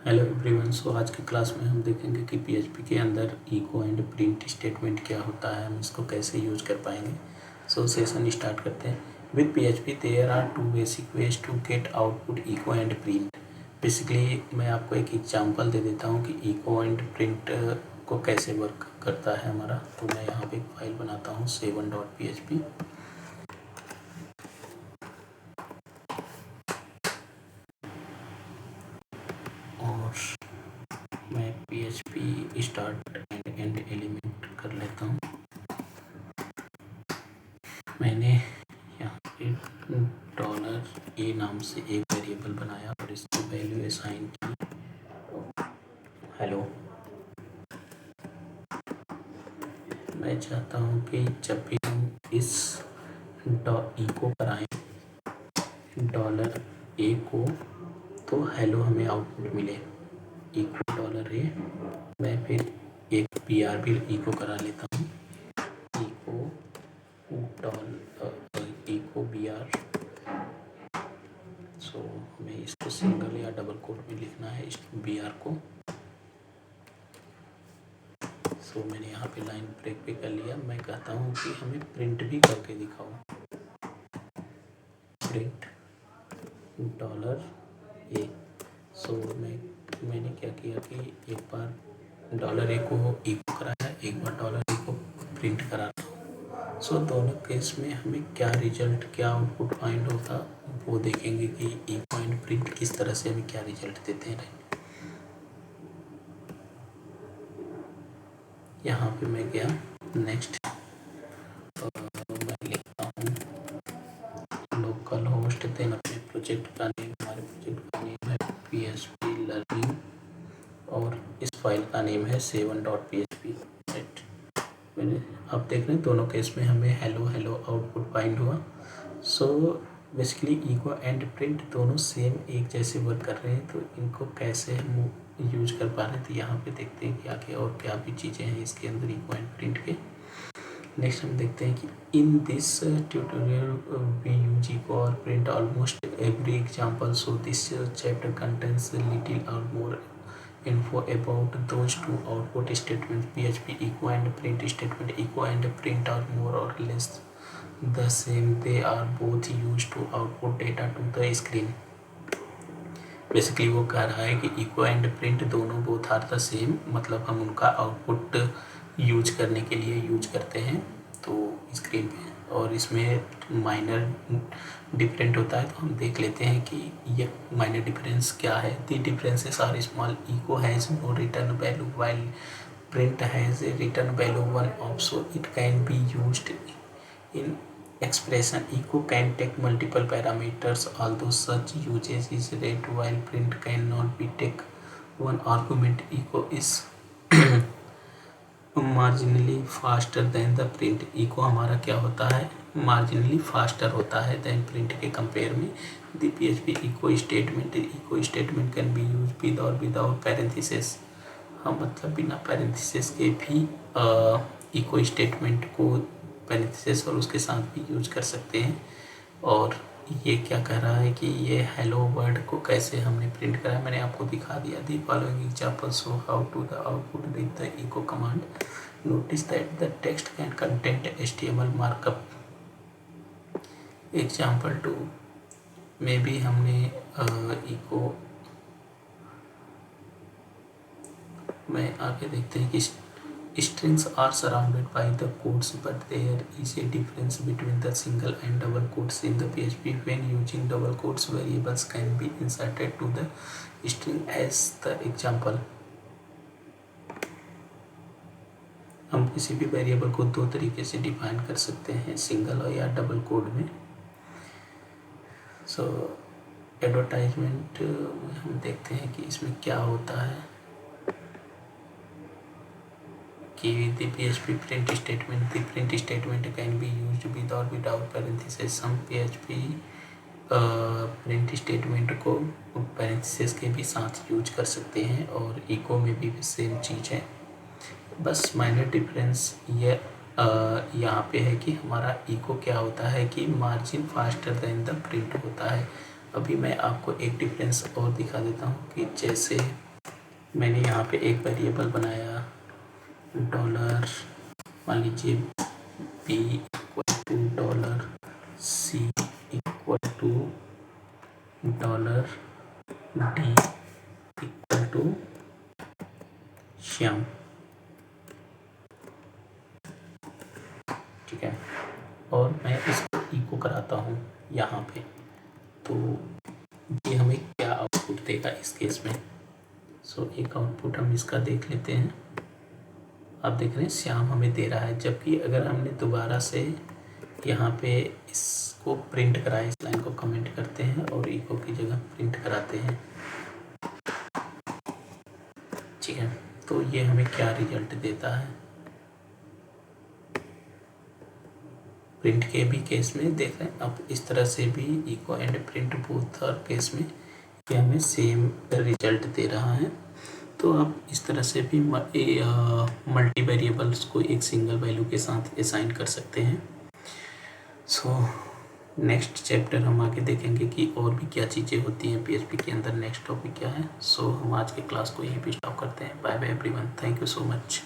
Hello everyone. सो आज की class में हम देखेंगे कि पीएचपी के अंदर इको एंड प्रिंट स्टेटमेंट क्या होता है, हम इसको कैसे यूज कर पाएंगे। सो सेशन स्टार्ट करते हैं। With PHP there are two basic ways to get output echo and print. Basically मैं आपको एक एग्जांपल दे देता हूँ कि इको एंड प्रिंट को कैसे वर्क करता है हमारा। तो मैं यहाँ पे एक फाइल बनाता हूँ 7.php और मैं PHP start and and element कर लेता हूँ। मैंने यहाँ पे $a नाम से एक वेरिएबल बनाया और इसकी वैल्यू असाइन की हेलो। मैं चाहता हूँ कि जब भी हम इस इको कराएं $a को तो हेलो हमें आउटपुट मिले इको $a। मैं फिर एक PR भी इको करा लेता हूँ, इको BR। सो हमें इसको सिंगल या डबल कोट में लिखना है इस BR को। सो मैंने यहाँ पे लाइन ब्रेक पे कर लिया। मैं कहता हूँ कि हमें प्रिंट भी करके दिखाओ, प्रिंट $a। सो मैंने क्या किया कि एक बार $a को इको कराया, एक बार $a को प्रिंट करा। सो दोनों केस में हमें क्या रिजल्ट, क्या आउटपुट फाइंड होता वो देखेंगे कि इको एंड प्रिंट किस तरह से हमें क्या रिजल्ट देते हैं। यहाँ पे मैं गया नेक्स्ट, मैं लिखता हूँ लोकल होस्ट, देन अपने प्रोजेक्ट का नेम, हमारे प्रोजेक्ट का नेम है PHP लर्निंग और इस फाइल का नेम है 7.php। राइट, मैंने आप देख रहे हैं दोनों केस में हमें हेलो हेलो आउटपुट फाइंड हुआ। So basically echo and print दोनों सेम एक जैसे वर्क कर रहे हैं, तो इनको कैसे हम यूज कर पा रहे हैं तो यहाँ पे देखते हैं कि आगे और क्या भी चीज़ें हैं इसके अंदर इको एंड प्रिंट के। नेक्स्ट हम देखते हैं कि in this tutorial we use echo और print almost every example. So this chapter contains little और more info about those two output statements PHP echo and print statement. Echo and print are more or less the same, they are both used to output data to the screen. Basically वो कह रहा है कि eco and print दोनों both are the same, मतलब हम उनका output use करने के लिए यूज करते हैं तो स्क्रीन पे, और इसमें माइनर डिफरेंट होता है। तो हम देख लेते हैं कि ये माइनर डिफरेंस क्या है। The differences are small, echo has no return value while print has a return value 1 of, so it can be used in expression. Echo can take multiple parameters, although such usage is rare, while print cannot be take one argument. Echo is marginally faster than the print. Echo हमारा क्या होता है, marginally faster होता है than print के compare में। The PHP echo statement can be used with or without parenthesis। हम मतलब बिना पैरेंथेसिस के भी इको स्टेटमेंट को पैरेंथेसिस और उसके साथ भी यूज कर सकते हैं। और ये क्या कह रहा है कि ये हेलो वर्ड को कैसे हमने प्रिंट करा, मैंने आपको दिखा दिया। The following example show how to the output with the echo command. Notice that the text can content HTML markup. Example 2 में भी हमने इको में आगे देखते हैं कि strings are surrounded by the quotes, but there is a difference between the single and double quotes in the PHP. When using double quotes, variables can be inserted to the string as the example. हम किसी भी variable को दो तरीके से define कर सकते हैं, सिंगल या डबल कोड में। सो एडवर्टाइजमेंट हम देखते हैं कि इसमें क्या होता है कि the PHP print statement can be used with or without parentheses. Some PHP print statement को पैरेंथेसिस के भी साथ यूज कर सकते हैं, और इको में भी सेम चीज़ है। बस माइनर डिफरेंस ये यहाँ पे है कि हमारा इको क्या होता है कि margin faster than the print होता है। अभी मैं आपको एक डिफरेंस और दिखा देता हूँ कि जैसे मैंने यहाँ पे एक वेरिएबल बनाया डॉलर, मान लीजिए B equal to dollar, C equal to dollar, D equal to Shyam. ठीक है, और मैं इसको इको कराता हूँ यहाँ पे, तो ये हमें क्या आउटपुट देगा इस केस में। सो एक आउटपुट हम इसका देख लेते हैं। आप देख रहे हैं श्याम हमें दे रहा है, जबकि अगर हमने दोबारा से यहाँ पे इसको प्रिंट कराए, इस लाइन को कमेंट करते हैं और इको की जगह प्रिंट कराते हैं। ठीक है, तो ये हमें क्या रिजल्ट देता है। प्रिंट के भी केस में देख रहे हैं, अब इस तरह से भी इको एंड प्रिंट बोथ और केस में ये हमें सेम रिजल्ट दे रहा है। तो आप इस तरह से भी मल्टी वेरिएबल्स को एक सिंगल वैल्यू के साथ असाइन कर सकते हैं। सो नेक्स्ट चैप्टर हम आगे देखेंगे कि और भी क्या चीज़ें होती हैं PHP के अंदर, नेक्स्ट टॉपिक क्या है। सो हम आज के क्लास को यहीं पे स्टॉप करते हैं। Bye bye everyone, thank you so much.